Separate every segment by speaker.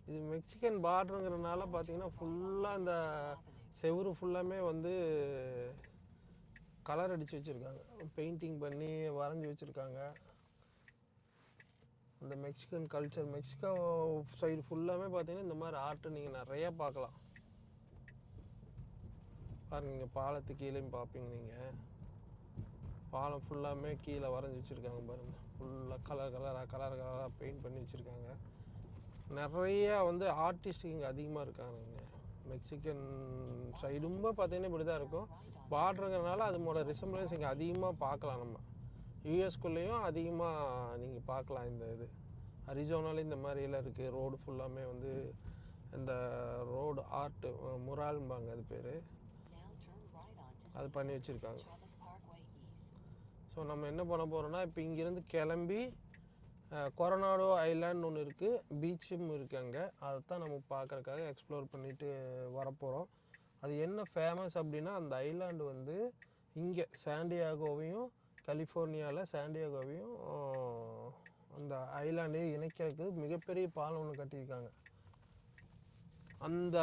Speaker 1: இது மெக்சிகன் பார்டருங்கிறனால பார்த்தீங்கன்னா ஃபுல்லாக இந்த செவுரு ஃபுல்லாமே வந்து கலர் அடித்து வச்சுருக்காங்க, பெயிண்டிங் பண்ணி வரைஞ்சி வச்சுருக்காங்க. அந்த மெக்சிகன் கல்ச்சர், மெக்சிகோ சைடு ஃபுல்லாமே பார்த்தீங்கன்னா இந்த மாதிரி ஆர்ட்டு நீங்கள் நிறையா பார்க்கலாம். பாருங்க, இங்கே பாலத்துக்கு கீழேயும் பார்ப்பீங்க நீங்கள். பாலம் ஃபுல்லாமே கீழே வரைஞ்சி வச்சுருக்காங்க பாருங்கள். ஃபுல்லாக கலராக பெயிண்ட் பண்ணி வச்சுருக்காங்க. நிறையா வந்து ஆர்டிஸ்ட் இங்கே அதிகமாக இருக்காங்க. மெக்சிகன் சைடும் பார்த்தீங்கன்னா இப்படி தான் இருக்கும். பார்டருங்கிறனால அதோட ரிசம்பிளன்ஸ் இங்கே அதிகமாக பார்க்கலாம். நம்ம யூஎஸ்குள்ளேயும் அதிகமாக நீங்கள் பார்க்கலாம். இந்த இது அரிசோனாலே இந்த மாதிரியெல்லாம் இருக்குது. ரோடு ஃபுல்லாமே வந்து இந்த ரோடு ஆர்ட்டு முரால்பாங்க, அது பேர், அது பண்ணி வச்சுருக்காங்க. ஸோ நம்ம என்ன பண்ண போகிறோம்னா, இப்போ இங்கேருந்து கிளம்பி கொரனாடோ ஐலாண்ட் ஒன்று இருக்குது, பீச்சும் இருக்குது அங்கே. அதைத்தான் நம்ம பார்க்குறக்காக எக்ஸ்ப்ளோர் பண்ணிவிட்டு வரப்போகிறோம். அது என்ன ஃபேமஸ் அப்படின்னா, அந்த ஐலாண்டு வந்து இங்கே சாண்டியாகோவையும், கலிஃபோர்னியாவில் சாண்டியாகோவையும் அந்த ஐலாண்டையும் இணைக்கிறதுக்கு மிகப்பெரிய பாலம் ஒன்று கட்டியிருக்காங்க. அந்த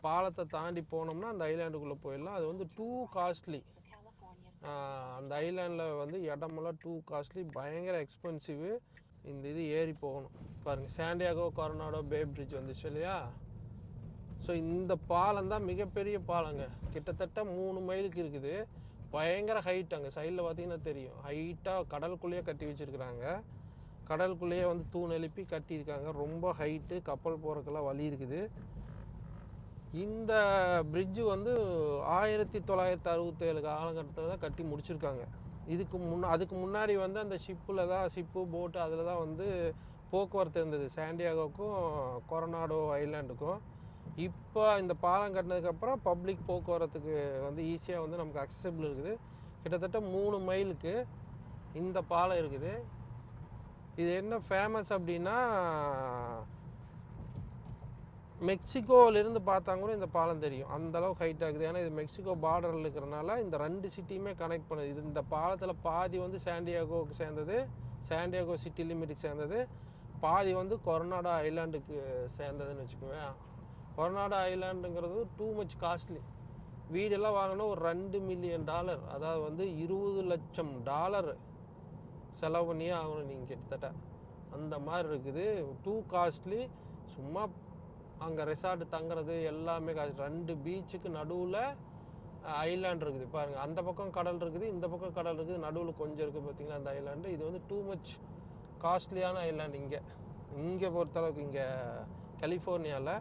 Speaker 1: பாலத்தை தாண்டி போனோம்னா அந்த ஐலாண்டுக்குள்ளே போயிடலாம். அது வந்து டூ காஸ்ட்லி. அந்த ஐலாண்டில் வந்து இடமெல்லாம் டூ காஸ்ட்லி, பயங்கர எக்ஸ்பென்சிவ். இந்த இது ஏறி போகணும். பாருங்கள், சாண்டியாகோ கொரனாடோ பே பிரிட்ஜ் வந்துச்சு இல்லையா? ஸோ இந்த பாலம் தான் மிகப்பெரிய பாலங்க. கிட்டத்தட்ட 3 மைலுக்கு இருக்குது. பயங்கர ஹைட். அங்கே சைடில் பார்த்தீங்கன்னா தெரியும், ஹைட்டாக கடலுக்குள்ளேயே கட்டி வச்சுருக்குறாங்க. கடலுக்குள்ளேயே வந்து தூண் எழுப்பி கட்டியிருக்காங்க. ரொம்ப ஹைட்டு, கப்பல் போகிறதுக்கெல்லாம் வழி இருக்குது. இந்த பிரிட்ஜு வந்து 1967 காலகட்டத்தில் தான் கட்டி முடிச்சிருக்காங்க. அதுக்கு முன்னாடி வந்து அந்த ஷிப்பு போட்டு அதில் தான் வந்து போக்குவரத்து இருந்தது சாண்டியாகோக்கும் கொரனாடோ ஐலாண்டுக்கும். இப்போ இந்த பாலம் கட்டினதுக்கப்புறம் பப்ளிக் போக்குவரத்துக்கு வந்து ஈஸியாக வந்து நமக்கு அக்சசபிள் இருக்குது. கிட்டத்தட்ட 3 மைலுக்கு இந்த பாலம் இருக்குது. இது என்ன ஃபேமஸ் அப்படின்னா, மெக்சிகோவிலேருந்து பார்த்தா கூட இந்த பாலம் தெரியும், அந்தளவுக்கு ஹைட் ஆகுது. ஏன்னா இது மெக்சிகோ பார்டரில் இருக்கிறனால இந்த 2 சிட்டியுமே கனெக்ட் பண்ணுது. இது இந்த பாலத்தில் பாதி வந்து சாண்டியாகோவுக்கு சேர்ந்தது, சாண்டியாகோ சிட்டி லிமிட்டுக்கு சேர்ந்தது, பாதி வந்து கொரனாடோ ஐலாண்டுக்கு சேர்ந்ததுன்னு வச்சுக்கோங்க. கொரனாடோ ஐலாண்டுங்கிறது டூ மச் காஸ்ட்லி. வீடெல்லாம் வாங்கினா ஒரு $2 மில்லியன், அதாவது வந்து $20 லட்சம் செலவு பண்ணியே ஆகணும் நீங்கள் கிட்டத்தட்ட. அந்த மாதிரி இருக்குது, டூ காஸ்ட்லி. சும்மா அங்கே ரெசார்ட் தங்குறது எல்லாமே காசு. 2 பீச்சுக்கு நடுவில் ஐலாண்ட் இருக்குது பாருங்கள். அந்த பக்கம் கடல் இருக்குது, இந்த பக்கம் கடல் இருக்குது, நடுவில் கொஞ்சம் இருக்குது பார்த்தீங்களா அந்த ஐலாண்டு. இது வந்து டூ மச் காஸ்ட்லியான ஐலாண்டு. இங்கே பொறுத்தளவுக்கு இங்கே கலிஃபோர்னியாவில்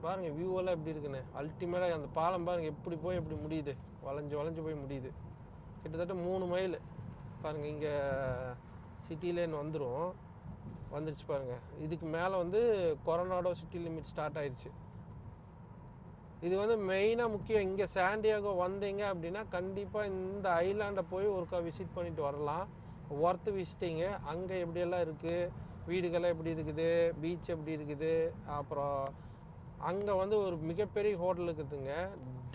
Speaker 1: பாருங்கள் வியூவெல்லாம் எப்படி இருக்குன்னு. அல்டிமேட்டாக அந்த பாலம் பாருங்கள் எப்படி போய் எப்படி முடியுது, வளைஞ்சு போய் முடியுது. கிட்டத்தட்ட 3 மைல் பாருங்கள். இங்கே சிட்டிலேன்னு வந்துருச்சு பாருங்கள். இதுக்கு மேலே வந்து கொரனாடோ சிட்டி லிமிட் ஸ்டார்ட் ஆயிடுச்சு. இது வந்து மெயினாக முக்கியம். இங்கே சாண்டியாகோ வந்தீங்க அப்படின்னா கண்டிப்பாக இந்த ஐலாண்டை போய் ஒருக்கா விசிட் பண்ணிட்டு வரலாம். ஒர்த்து விசிட்டிங்கு. அங்கே எப்படியெல்லாம் இருக்குது, வீடுகள்லாம் எப்படி இருக்குது, பீச் எப்படி இருக்குது. அப்புறம் அங்கே வந்து ஒரு மிகப்பெரிய ஹோட்டல் இருக்குதுங்க,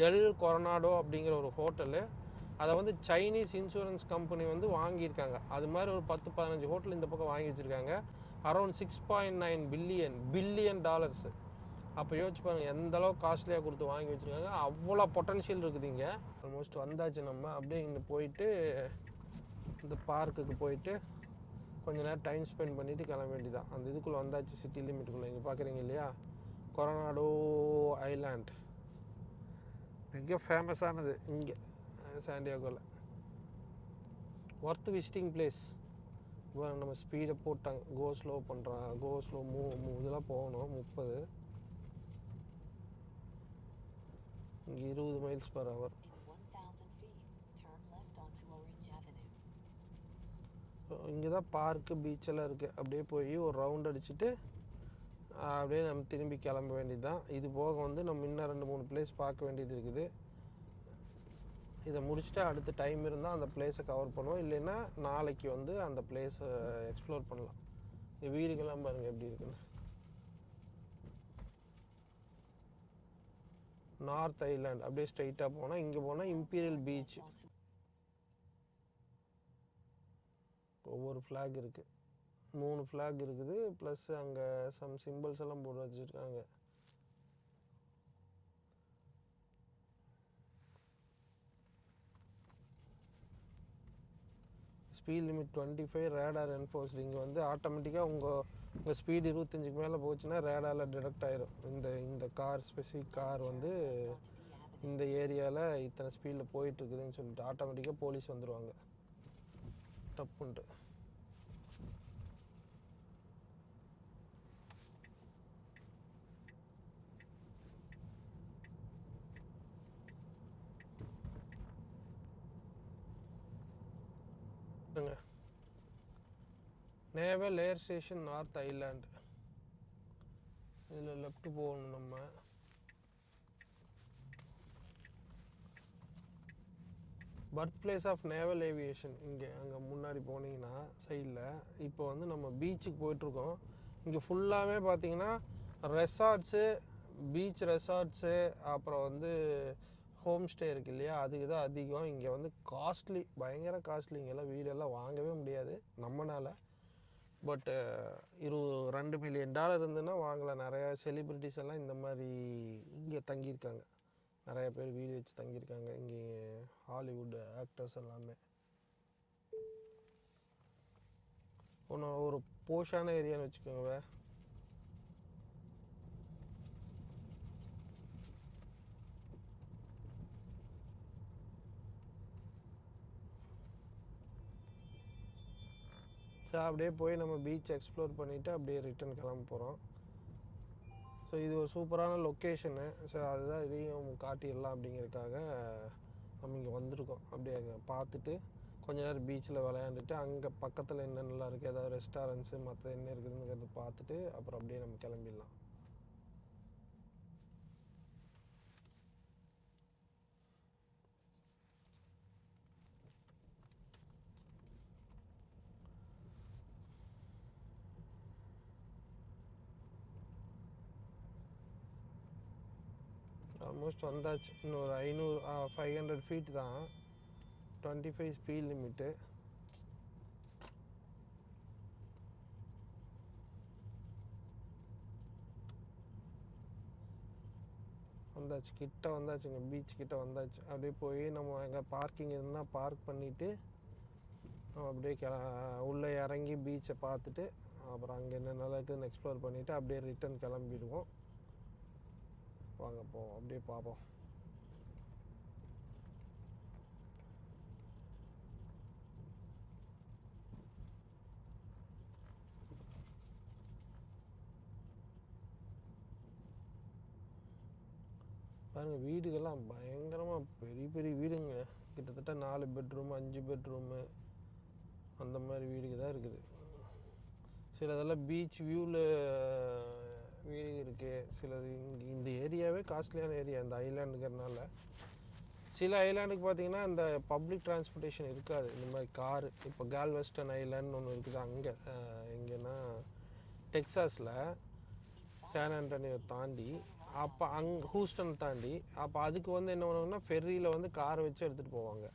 Speaker 1: டெல் கொரனாடோ அப்படிங்கிற ஒரு ஹோட்டலு. அதை வந்து சைனீஸ் இன்சூரன்ஸ் கம்பெனி வந்து வாங்கியிருக்காங்க. அது மாதிரி ஒரு 10-15 ஹோட்டல் இந்த பக்கம் வாங்கி வச்சுருக்காங்க. Around $6.9 billion. அப்போ யோசிச்சு பாருங்கள் எந்த அளவுக்கு காஸ்ட்லியாக கொடுத்து வாங்கி வச்சுருக்காங்க. அவ்வளோ பொட்டன்ஷியல் இருக்குது இங்கே. ஆல்மோஸ்ட் வந்தாச்சு. நம்ம அப்படியே இங்கே போயிட்டு இந்த பார்க்குக்கு போயிட்டு கொஞ்சம் நேரம் டைம் ஸ்பெண்ட் பண்ணிவிட்டு கிளம்ப வேண்டியதான். அந்த இதுக்குள்ளே வந்தாச்சு, சிட்டி லிமிட்டுக்குள்ளே. இங்கே பார்க்குறீங்க இல்லையா, கொரனாடோ ஐலாண்ட் மிக ஃபேமஸானது இங்கே சாண்டியாகோவில். Worth visiting place. நம்ம ஸ்பீடை போட்டாங்க, கோ ஸ்லோ பண்ணுறாங்க, கோ ஸ்லோ இதெல்லாம் போகணும் 30, இங்கே 20 மைல்ஸ் பர் ஹவர். இங்கே தான் பார்க்கு பீச்செல்லாம் இருக்குது. அப்படியே போய் ஒரு ரவுண்ட் அடிச்சுட்டு அப்படியே நம்ம திரும்பி கிளம்ப வேண்டியது தான். இது போக வந்து நம்ம இன்னும் 2-3 பிளேஸ் பார்க்க வேண்டியது இருக்குது. இதை முடிச்சுட்டு அடுத்த டைம் இருந்தால் அந்த பிளேஸை கவர் பண்ணுவோம், இல்லைன்னா நாளைக்கு வந்து அந்த பிளேஸை எக்ஸ்ப்ளோர் பண்ணலாம். இந்த வீடுகள்லாம் பாருங்கள் எப்படி இருக்குன்னு. நார்த் ஐலாண்ட் அப்படியே ஸ்ட்ரைட்டாக போனால் இங்கே போனால் இம்பீரியல் பீச். ஒவ்வொரு ஃப்ளாக் இருக்குது. 3 ஃப்ளாக் இருக்குது, ப்ளஸ் அங்கே சம் சிம்பிள்ஸ் எல்லாம் போட்டு வச்சுருக்காங்க. Speed limit 25, radar enforced. இங்கே வந்து ஆட்டோமேட்டிக்காக உங்கள் ஸ்பீடு 25க்கு மேலே போச்சுன்னா ரேடாரில் டிடெக்ட் ஆயிரும். இந்த கார் ஸ்பெசிஃபிக் கார் வந்து இந்த ஏரியாவில் இத்தனை ஸ்பீடில் போயிட்டுருக்குதுன்னு சொல்லிட்டு ஆட்டோமேட்டிக்காக போலீஸ் வந்துடுவாங்க டப்புன்ட்டு. Naval air station north island. இதில் லெஃப்ட் போகணும் நம்ம. Birth place of naval aviation அங்கே முன்னாடி போனீங்கன்னா சைடில். இப்போ வந்து நம்ம பீச்சுக்கு போயிட்டுருக்கோம். இங்கே ஃபுல்லாகவே பார்த்தீங்கன்னா ரெசார்ட்ஸு, பீச் ரெசார்ட்ஸு, அப்புறம் வந்து ஹோம் ஸ்டே இருக்குது இல்லையா, அதுக்கு தான் அதிகம். இங்கே வந்து காஸ்ட்லி, பயங்கர காஸ்ட்லி. இங்கெல்லாம் வீடெல்லாம் வாங்கவே முடியாது நம்மளால். பட் $2 மில்லியன் இருந்துன்னா வாங்கலாம். நிறையா செலிப்ரிட்டிஸ் எல்லாம் இந்த மாதிரி இங்கே தங்கியிருக்காங்க. நிறைய பேர் வீடு வச்சு தங்கியிருக்காங்க இங்கே, ஹாலிவுட் ஆக்டர்ஸ் எல்லாமே. ஒரு போஷான ஏரியான்னு வச்சுக்கோங்க. ஸோ அப்படியே போய் நம்ம பீச் எக்ஸ்ப்ளோர் பண்ணிவிட்டு அப்படியே ரிட்டர்ன் கிளம்ப போகிறோம். ஸோ இது ஒரு சூப்பரான லொக்கேஷனு. ஸோ அதுதான் இதையும் காட்டிடலாம் அப்படிங்கிறதுக்காக நம்ம இங்கே வந்திருக்கோம். அப்படியே பார்த்துட்டு கொஞ்ச நேரம் பீச்சில் விளையாண்டுட்டு அங்கே பக்கத்தில் என்னென்னலாம் இருக்குது, ஏதாவது ரெஸ்டாரண்ட்ஸு மற்ற என்ன இருக்குதுங்கிறத பார்த்துட்டு அப்புறம் அப்படியே நம்ம கிளம்பிடலாம். ஆல்மோஸ்ட் வந்தாச்சு. இன்னொரு 500 ஃபீட் தான். 25 ஸ்பீட் லிமிட்டு. வந்தாச்சு, கிட்ட வந்தாச்சுங்க. பீச் கிட்ட வந்தாச்சு. அப்படியே போய் நம்ம எங்கே பார்க்கிங் இருந்தால் பார்க் பண்ணிவிட்டு அப்படியே உள்ளே இறங்கி பீச்சை பார்த்துட்டு அப்புறம் அங்கே என்னென்னலாம் இருக்குதுன்னு எக்ஸ்ப்ளோர் பண்ணிவிட்டு அப்படியே ரிட்டர்ன் கிளம்பிடுவோம். வாங்க போவோம், அப்படியே பார்ப்போம். பாருங்கள், வீடுகள்லாம் பயங்கரமாக பெரிய பெரிய வீடுங்க. கிட்டத்தட்ட 4 பெட்ரூமு 5 பெட்ரூமு அந்த மாதிரி வீடுகள் தான் இருக்குது. சிலதெல்லாம் பீச் வியூவில் வீடு இருக்குது. சிலது இந்த ஏரியாவே காஸ்ட்லியான ஏரியா இந்த ஐலாண்டுங்கிறதுனால. சில ஐலாண்டுக்கு பார்த்தீங்கன்னா இந்த பப்ளிக் டிரான்ஸ்போர்ட்டேஷன் இருக்காது. இந்த மாதிரி காரு. இப்போ கால்வெஸ்டன் ஐலாண்டுன்னு ஒன்று இருக்குது அங்கே. எங்கன்னா டெக்சாஸில் சான் ஆண்டனியோ தாண்டி, அப்போ ஹூஸ்டன் தாண்டி, அப்போ அதுக்கு வந்து என்ன பண்ணுவாங்கன்னா ஃபெர்ரியில் வந்து காரை வச்சு எடுத்துகிட்டு போவாங்க.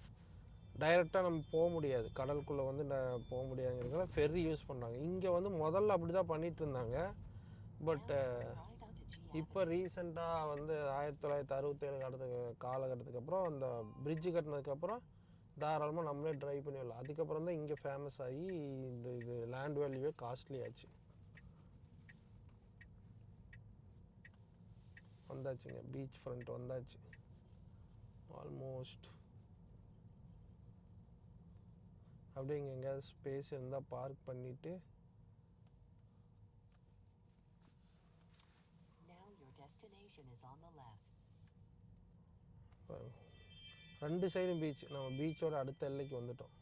Speaker 1: டைரெக்டாக நம்ம போக முடியாது, கடலுக்குள்ளே வந்து போக முடியாதுங்கிறதுனால ஃபெர்ரி யூஸ் பண்ணுறாங்க. இங்கே வந்து முதல்ல அப்படி தான் பண்ணிகிட்டு இருந்தாங்க. பட் இப்போ ரீசெண்டாக வந்து 1967 காலகட்டத்துக்கு அப்புறம் அந்த பிரிட்ஜு கட்டினதுக்கப்புறம் தாராளமாக நம்மளே ட்ரைவ் பண்ணி வரலாம். அதுக்கப்புறம் தான் இங்கே ஃபேமஸ் ஆகி இது லேண்ட் வேல்யூவே காஸ்ட்லி ஆச்சு. வந்தாச்சுங்க, பீச் ஃப்ரண்ட் வந்தாச்சு ஆல்மோஸ்ட். அப்படியே இங்கே எங்கேயாவது ஸ்பேஸ் இருந்தால் பார்க் பண்ணிவிட்டு ரெண்டு சைடும் பீச். நம்ம பீச்சோட அடுத்த எல்லைக்கு வந்துட்டோம்.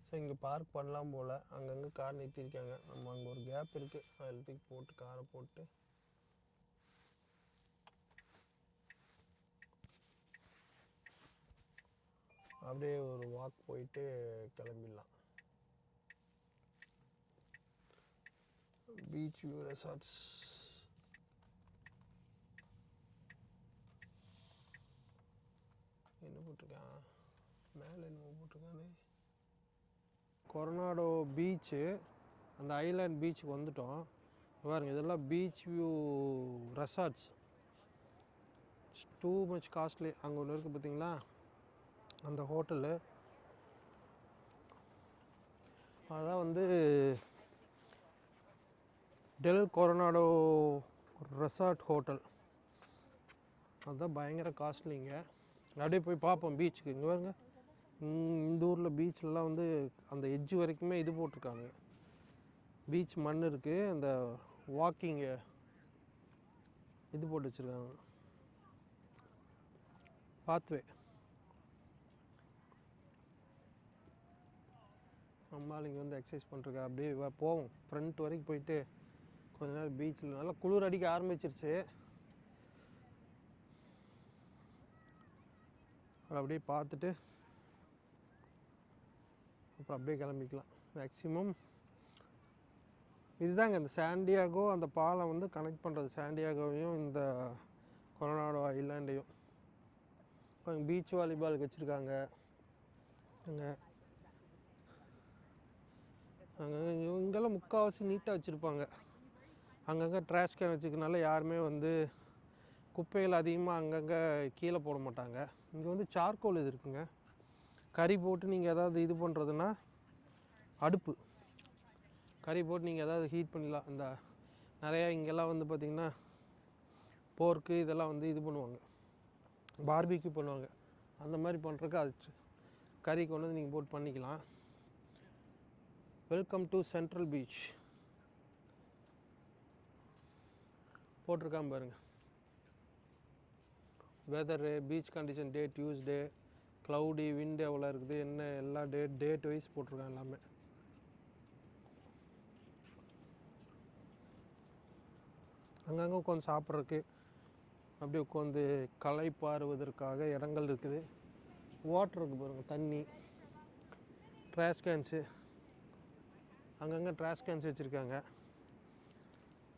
Speaker 1: ஸோ இங்கே பார்க் பண்ணலாம் போல். அங்கங்கே கார் நிறுத்தியிருக்காங்க. நம்ம அங்கே ஒரு கேப் இருக்குது, அதில் தூக்கி போட்டு காரை போட்டு அப்படியே ஒரு வாக் போயிட்டு கிளம்பிடலாம். Beach view resorts. என்ன போட்டிருக்கான் மேலே, என்னமோ போட்டிருக்கானே. கொரோனாடோ பீச்சு, அந்த ஐலாண்ட் பீச்சுக்கு வந்துட்டோம். பாருங்க, இதெல்லாம் beach view resorts. Too much costly. அங்கே ஒன்று இருக்குது பார்த்தீங்களா, அந்த ஹோட்டலு. அதான் வந்து டெல் கொரோனாடோ ரெசார்ட் ஹோட்டல். அதுதான் பயங்கர காஸ்ட்லிங்க. அப்படியே போய் பார்ப்போம் பீச்சுக்கு. இங்கே பாருங்க, இந்த ஊரில் பீச்லலாம் வந்து அந்த எட்ஜ் வரைக்குமே இது போட்டிருக்காங்க, பீச் மண் இருக்குது, அந்த வாக்கிங்கு இது போட்டு வச்சுருக்காங்க, பாத்வே. நம்மளால் இங்கே வந்து எக்ஸசைஸ் பண்ணுறக்கா. அப்படியே போவோம் ஃப்ரண்ட் வரைக்கும் போயிட்டு கொஞ்ச நேரம் பீச்சில். நல்லா குளிர் அடிக்க ஆரம்பிச்சிருச்சு. அப்படியே பார்த்துட்டு அப்புறம் அப்படியே கிளம்பிக்கலாம். மேக்ஸிமம் இதுதாங்க இந்த சாண்டியாகோ, அந்த பாலம் வந்து கனெக்ட் பண்ணுறது சாண்டியாகோவையும் இந்த கொரோனாடோ ஐலாண்டையும். அங்கே பீச் வாலிபாலுக்கு வச்சுருக்காங்க. அங்கே அங்கே இங்கெல்லாம் முக்கால்வாசி நீட்டாக வச்சுருப்பாங்க. அங்கங்கே ட்ராஷ் கேன் வச்சுக்கனால யாருமே வந்து குப்பைகள் அதிகமாக அங்கங்கே கீழே போட மாட்டாங்க. இங்கே வந்து சார்கோல் இது இருக்குங்க, கறி போட்டு நீங்கள் எதாவது இது பண்ணுறதுன்னா அடுப்பு கறி போட்டு நீங்கள் எதாவது ஹீட் பண்ணிடலாம். இந்த நிறையா இங்கெல்லாம் வந்து பார்த்திங்கன்னா போர்க்கு இதெல்லாம் வந்து இது பண்ணுவாங்க, பார்பிக்யூ பண்ணுவாங்க. அந்த மாதிரி பண்ணுறதுக்கு அது கறி கொண்டு வந்து நீங்கள் போட்டு பண்ணிக்கலாம். வெல்கம் டு சென்ட்ரல் பீச் போட்டிருக்காம பாருங்கள். Weather, beach condition, day Tuesday, cloudy, wind எவ்வளோ இருக்குது, என்ன எல்லா டேட் வைஸ் போட்டிருக்காங்க எல்லாமே. அங்கங்கே உட்காந்து சாப்பிட்றதுக்கு, அப்படியே உட்காந்து களைப்பாறுவதற்காக இடங்கள் இருக்குது. வாட்டர் இருக்குது பாருங்கள், தண்ணி, ட்ராஷ் கேன்ஸு, அங்கங்கே ட்ராஷ் கேன்ஸ் வச்சுருக்காங்க.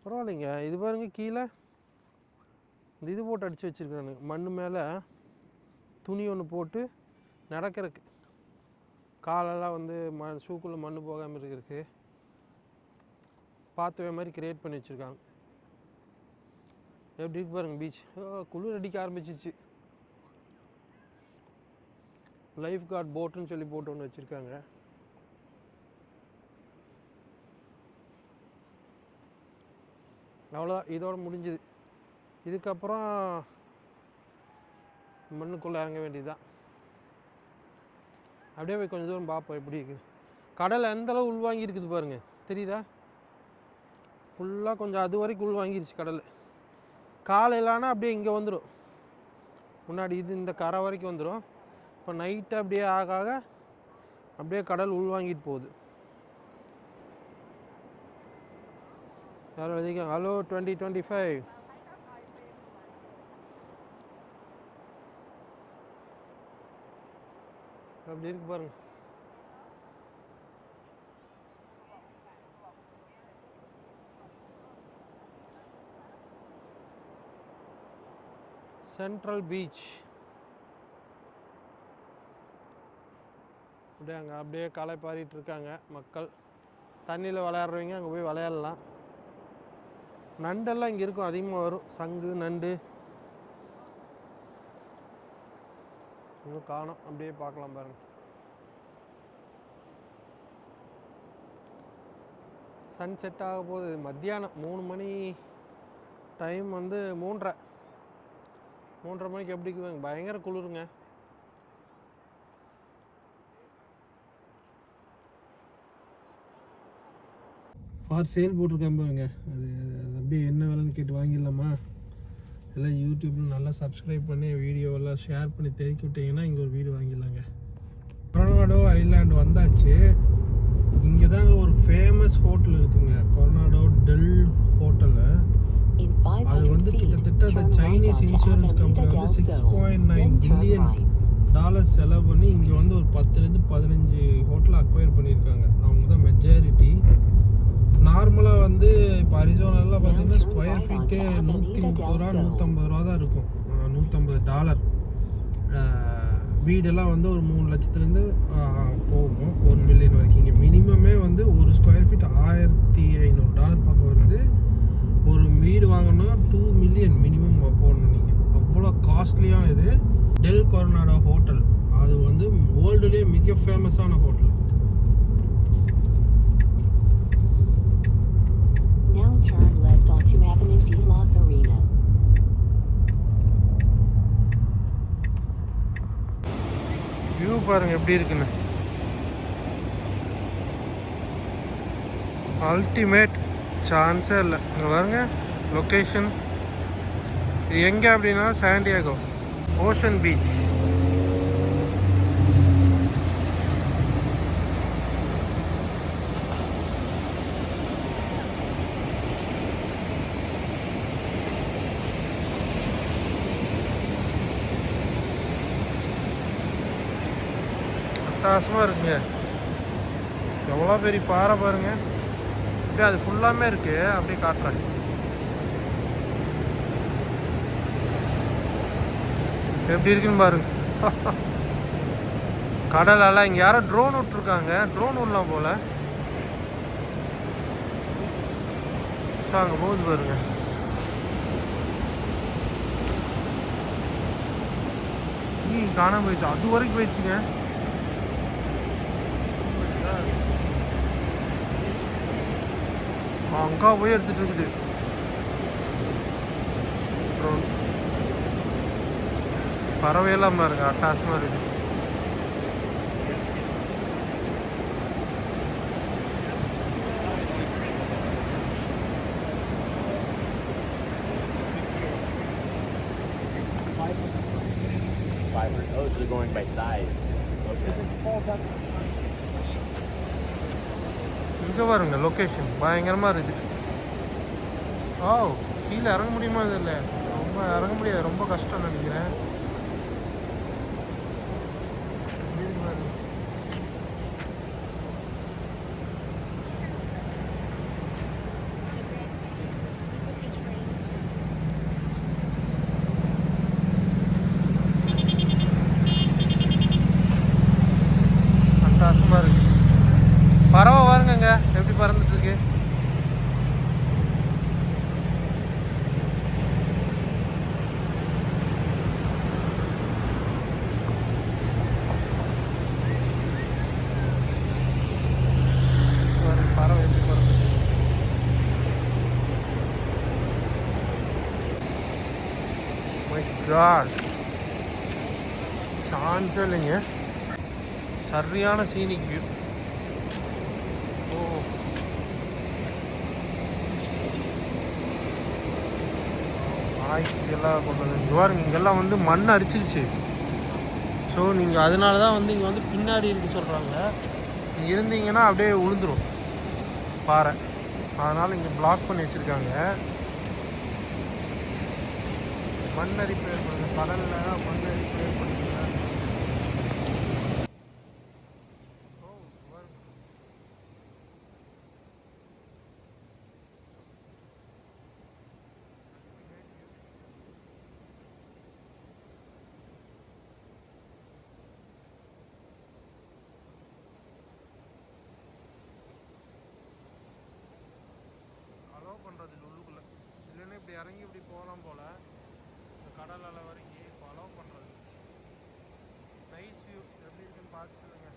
Speaker 1: பரவாயில்லைங்க. இது பாருங்க, கீழே இந்த இது போட்டு அடித்து வச்சுருக்காங்க, மண் மேலே துணி ஒன்று போட்டு நடக்கிறதுக்கு, காலெல்லாம் வந்து ஷூக்குள்ளே மண் போகாமல் இருக்கிறதுக்கு பாத்வே மாதிரி கிரியேட் பண்ணி வச்சுருக்காங்க. எப்படி இருக்கு பாருங்க பீச். குளிர் அடிக்க ஆரம்பிச்சிச்சு. லைஃப் கார்டு போட்டுன்னு சொல்லி போட்டு ஒன்று வச்சுருக்காங்க. அவ்வளோதான், இதோட முடிஞ்சுது. இதுக்கப்புறம் மண்ணுக்குள்ளே இறங்க வேண்டியதுதான். அப்படியே போய் கொஞ்சம் தூரம் பார்ப்போம் எப்படி இருக்குது. கடல் எந்தளவு உள்வாங்கி இருக்குது பாருங்கள், தெரியுதா? ஃபுல்லாக கொஞ்சம் அது வரைக்கும் உள்வாங்கிருச்சு கடல். காலையிலானா அப்படியே இங்கே வந்துடும், முன்னாடி இது இந்த கரை வரைக்கும் வந்துடும். இப்போ நைட்டு அப்படியே ஆக ஆக அப்படியே கடல் உள்வாங்கிட்டு போகுது. யாரும் எழுதிக்க ஹலோ 2025. அப்படி இருக்கு பாருங்க. Central beach. அப்படியே அங்கே அப்படியே களைப்பாரிட்டு இருக்காங்க மக்கள். தண்ணியில் விளையாடுறவங்க அங்கே போய் விளையாடலாம். நண்டெல்லாம் இங்கே இருக்கும், அதிகமாக வரும். சங்கு, நண்டு இன்னும் காணும். அப்படியே பார்க்கலாம் பாருங்க. சன் செட் ஆக போகுது. மத்தியானம் 3 மணி டைம் வந்து 3:30 மணிக்கு எப்படி இருக்குவாங்க. பயங்கர குளிருங்க. ஃபார் சேல் போட்டிருக்கேன் பாருங்க. அது அப்படியே என்ன வேலைன்னு கேட்டு வாங்கிடலாமா? எல்லாம் யூடியூப்பில் நல்லா சப்ஸ்கிரைப் பண்ணி வீடியோவெல்லாம் ஷேர் பண்ணி தெரிவிக்க விட்டிங்கன்னா இங்கே ஒரு வீடு வாங்கிடலாங்க. கொரோனாடோ ஐலாண்ட் வந்தாச்சு. இங்கே தாங்க ஒரு ஃபேமஸ் ஹோட்டல் இருக்குங்க, கொரோனாடோ டெல் ஹோட்டலு. அது வந்து கிட்டத்தட்ட அந்த சைனீஸ் இன்சூரன்ஸ் கம்பெனி வந்து $6.9 பில்லியன் செலவு பண்ணி இங்கே வந்து ஒரு 10லேருந்து 15 ஹோட்டலை அக்வயர் பண்ணியிருக்காங்க. அவங்க தான் மெஜாரிட்டி. நார்மலாக வந்து இப்போ அரிசோனாலாம் பார்த்தீங்கன்னா ஸ்கொயர் ஃபீட்டு $130 $150 தான் இருக்கும். $150 வீடெல்லாம் வந்து ஒரு 3 லட்சத்துலேருந்து போகும் 1 மில்லியன் வரைக்கும். இங்கே மினிமமே வந்து ஒரு ஸ்கொயர் ஃபீட் $1500 பக்கம் வருது. ஒரு வீடு வாங்கணும்னா 2 மில்லியன் மினிமம் போடணும் நீங்கள். அவ்வளோ காஸ்ட்லியான இது. டெல் கொரனாடோ ஹோட்டல், அது வந்து வேர்ல்டுலேயே மிக ஃபேமஸான hotel.
Speaker 2: Now turn left onto Avenue de las Arenas.
Speaker 1: View பாருங்க எப்படி இருக்குன்னு. அல்டிமேட், சான்ஸே இல்லை. இங்கே பாருங்க லொக்கேஷன். இது எங்கே அப்படின்னா சாண்டியாகோ ஓஷன் பீச். அட்டகாசமாக இருக்குங்க. எவ்வளோ பெரிய பாறை பாருங்க. அப்படியே அது ஃபுல்லாமே இருக்கு. அப்படியே காட்டுறேன். எப்படி இருக்குன்னு பாருங்க. கடலால் இங்கே யாரோ ட்ரோன் விட்டுருக்காங்க. ட்ரோன் விடலாம் போல. ஸோ அங்கே போகுது பாருங்க. காணாம போயிடுச்சு. அது வரைக்கும் போயிடுச்சுங்க. அங்கா போய் எடுத்துட்டு இருக்குது ட்ரோன். பறவையெல்லாம் பாருங்க, அட்டாசமாக இருக்குது.
Speaker 3: Those are going by size.
Speaker 1: இங்கே பாருங்க லொக்கேஷன் பயங்கரமாக இருக்குது. கீழே இறங்க முடியுமா? இது இல்லை, ரொம்ப இறங்க முடியாது. ரொம்ப கஷ்டம் நினைக்கிறேன். அட்டகாசமாக இருக்கு. பறவை பாருங்கங்க எப்படி பறந்துட்டு இருக்கு. பறவை எப்படி பறந்துட்டு இருக்கு. மை காட், சான்ஸே இல்லைங்க. சரியான சீனிக் வியூ. எல்லாம் கொண்டு வந்து இங்கே பாருங்க. இங்கெல்லாம் வந்து மண் அரிச்சிருச்சு. ஸோ நீங்கள் அதனால தான் வந்து இங்கே வந்து பின்னாடி இருக்கு சொல்கிறாங்க. இங்கே இருந்தீங்கன்னா அப்படியே விழுந்துடும் பாறை. அதனால் இங்கே பிளாக் பண்ணி வச்சுருக்காங்க. மண் அரிப்பு ஏற்படுது. கடலில் மண் அரிப்பு ஏற்படுது. பண்ணுறது உள்ளுக்குள்ளே இல்லைன்னா இப்படி இறங்கி இப்படி போகலாம் போல். இந்த கடல் அலை வரைக்கும் இப்போ அலோவ் பண்ணுறது. Nice view. எப்படி இருக்குன்னு பார்த்து சொல்லுங்க.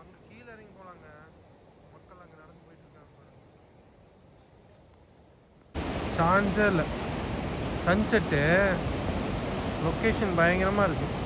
Speaker 1: அங்கே கீழே இறங்கி போகலாங்க. மக்கள் அங்கே நடந்து போயிட்டு இருக்காங்க பாருங்க. சான்ஸே இல்லை. சன்செட்டு லொக்கேஷன் பயங்கரமாக இருக்குது.